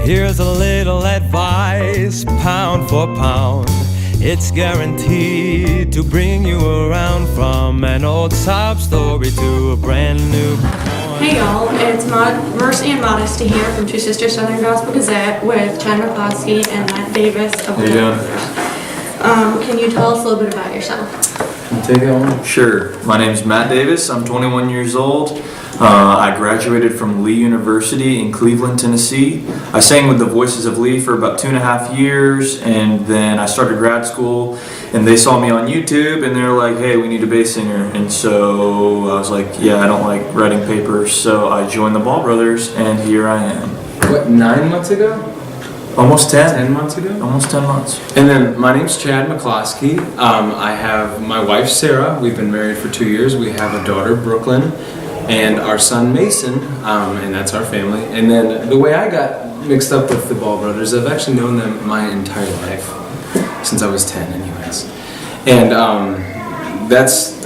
Here's a little advice, pound for pound. It's guaranteed to bring you around from an old sob story to a brand new one. Hey y'all, it's Mercy and Modesty here from Two Sisters Southern Gospel Gazette with Chad McCloskey and Matt Davis of How you doing? Can you tell us a little bit about yourself? Take it on. Sure. My name's Matt Davis. I'm 21 years old. I graduated from Lee University in Cleveland, Tennessee. I sang with the Voices of Lee for about 2.5 years, and then I started grad school, and they saw me on YouTube, and they were like, hey, we need a bass singer. And so I was like, yeah, I don't like writing papers, so I joined the Ball Brothers, and here I am. What, 9 months ago? Almost 10. 10 months ago? Almost 10 months. And then my name's Chad McCloskey. I have my wife Sarah. We've been married for 2 years. We have a daughter, Brooklyn, and our son Mason, and that's our family. And then the way I got mixed up with the Ball Brothers, I've actually known them my entire life, since I was 10 anyways. And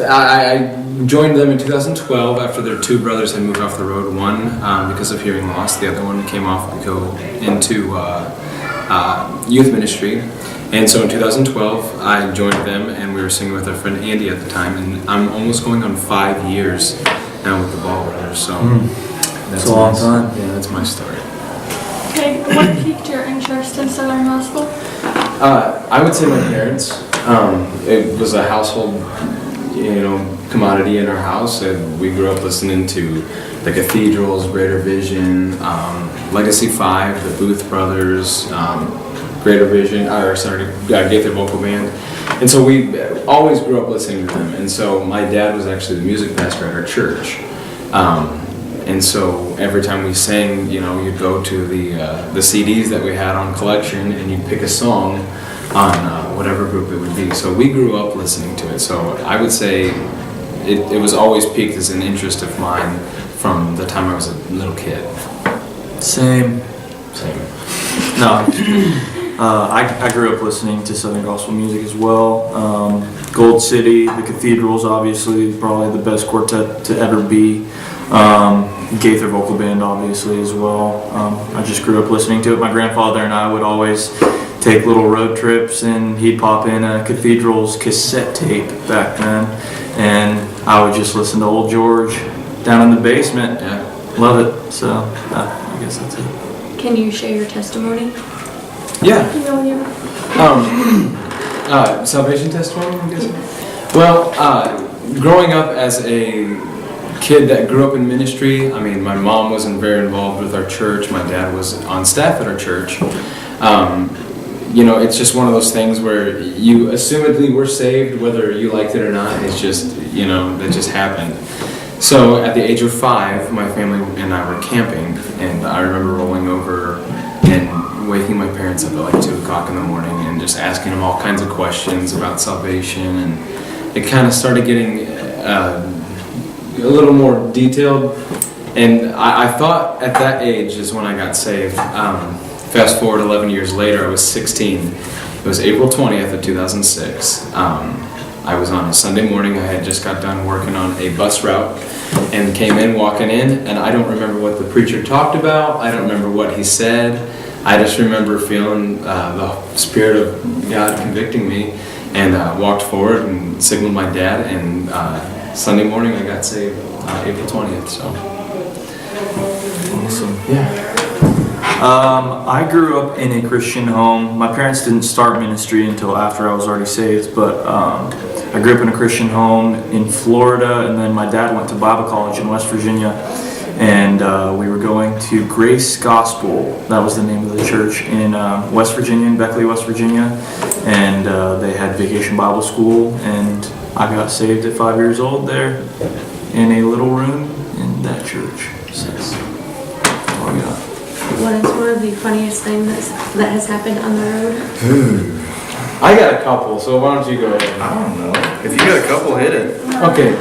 I joined them in 2012 after their two brothers had moved off the road. One because of hearing loss, the other one came off to go into youth ministry. And so in 2012, I joined them, and we were singing with our friend Andy at the time. And I'm almost going on 5 years now with the Ball Brothers. So that's a long time. Yeah, that's my story. Okay, what piqued your interest in Southern Gospel? I would say my parents. It was a household, commodity in our house. And we grew up listening to the Cathedrals, Greater Vision, Legacy 5, the Booth Brothers, Greater Vision, Gaither Vocal Band. And so we always grew up listening to them. And so my dad was actually the music pastor at our church. And so every time we sang, you'd go to the CDs that we had on collection, and you'd pick a song on whatever group it would be. So we grew up listening to it. So I would say it was always piqued as an interest of mine from the time I was a little kid. Same. No. I grew up listening to Southern Gospel music as well. Gold City, the Cathedrals, obviously, probably the best quartet to ever be. Gaither Vocal Band, obviously, as well. I just grew up listening to it. My grandfather and I would always take little road trips, and he'd pop in a Cathedrals cassette tape back then, and I would just listen to Old George down in the basement. Yeah, love it. So I guess that's it. Can you share your testimony? Yeah. Salvation testimony, I'm guessing? Well, growing up as a kid that grew up in ministry, my mom wasn't very involved with our church. My dad was on staff at our church. It's just one of those things where you assumedly were saved, whether you liked it or not. It's just, that just happened. So at the age of 5, my family and I were camping, and I remember rolling over and waking my parents up at like 2 o'clock in the morning and just asking them all kinds of questions about salvation, and it kind of started getting a little more detailed. And I thought at that age is when I got saved. Fast forward 11 years later, I was 16. It was April 20th of 2006. I was on a Sunday morning. I had just got done working on a bus route and came in, walking in, and I don't remember what the preacher talked about. I don't remember what he said. I just remember feeling the Spirit of God convicting me, and walked forward and signaled my dad, and Sunday morning I got saved, April 20th. So Awesome. Yeah. I grew up in a Christian home. My parents didn't start ministry until after I was already saved, but I grew up in a Christian home in Florida, and then my dad went to Bible college in West Virginia, and we were going to Grace Gospel. That was the name of the church in West Virginia, in Beckley, West Virginia, and they had Vacation Bible School, and I got saved at 5 years old there in a little room in that church. So that's all I got. What is one of the funniest things that has happened on the road? I got a couple, so why don't you go ahead? I don't know. If you got a couple, hit it. Okay.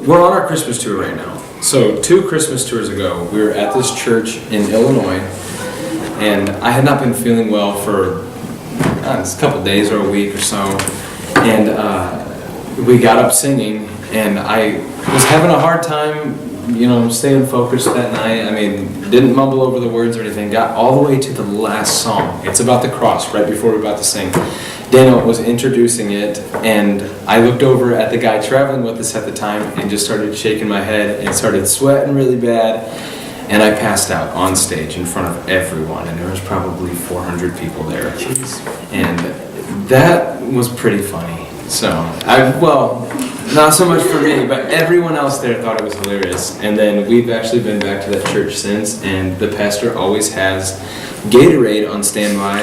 We're on our Christmas tour right now. So 2 Christmas tours ago, we were at this church in Illinois, and I had not been feeling well for a couple days or a week or so, and we got up singing, and I was having a hard time staying focused that night. I mean, didn't mumble over the words or anything. Got all the way to the last song. It's about the cross, right before we're about to sing. Daniel was introducing it, and I looked over at the guy traveling with us at the time and just started shaking my head and started sweating really bad. And I passed out on stage in front of everyone, and there was probably 400 people there. And that was pretty funny. So, not so much for me, but everyone else there thought it was hilarious. And then we've actually been back to that church since, and the pastor always has Gatorade on standby,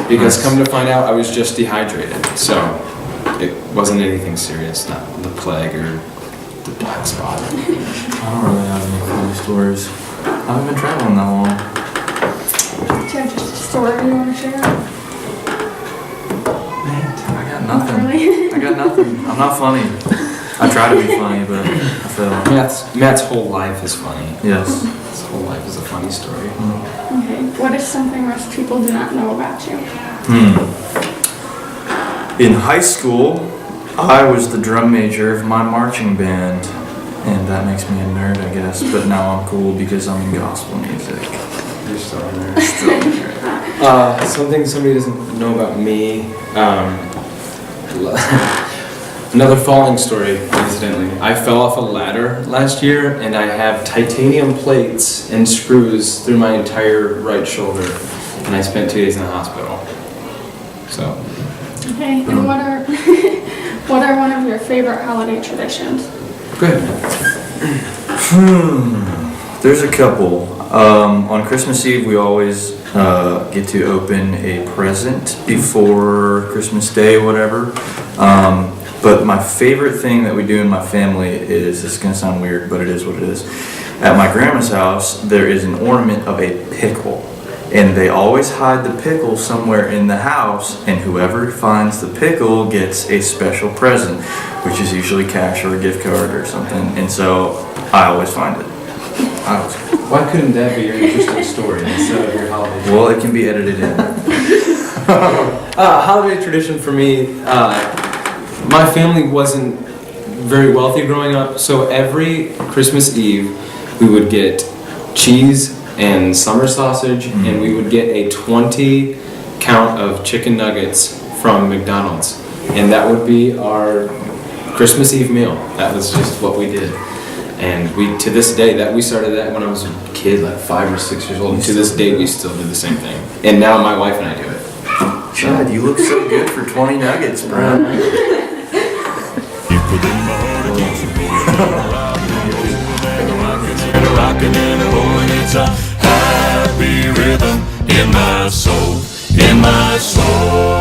because come to find out, I was just dehydrated. So, it wasn't anything serious, not the plague or the black spot. I don't really have any funny stories. I haven't been traveling that long. Do you have just a story you want to share? Man, I got nothing. Really? I got nothing. I'm not funny. I try to be funny, but I fail. Matt's whole life is funny. Yes. His whole life is a funny story. Okay. What is something most people do not know about you? In high school, I was the drum major of my marching band. And that makes me a nerd, I guess. But now I'm cool because I'm in gospel music. You're still a nerd. Something somebody doesn't know about me. Another falling story, incidentally. I fell off a ladder last year, and I have titanium plates and screws through my entire right shoulder, and I spent 2 days in the hospital. So. Okay. And what are one of your favorite holiday traditions? Good. There's a couple. On Christmas Eve, we always get to open a present before Christmas Day, whatever. But my favorite thing that we do in my family is, this is going to sound weird, but it is what it is. At my grandma's house, there is an ornament of a pickle. And they always hide the pickle somewhere in the house, and whoever finds the pickle gets a special present, which is usually cash or a gift card or something. And so I always find it. Why couldn't that be your interesting story instead of your holiday? Well, it can be edited in. Holiday tradition for me, my family wasn't very wealthy growing up, so every Christmas Eve we would get cheese and summer sausage, and we would get a 20 count of chicken nuggets from McDonald's, and that would be our Christmas Eve meal. That was just what we did. And to this day, we started that when I was a kid, like 5 or 6 years old, and to this day we still do the same thing. And now my wife and I do it. Chad, you look so good for 20 nuggets, bro. Rocking and rolling, it's a happy rhythm in my soul, in my soul.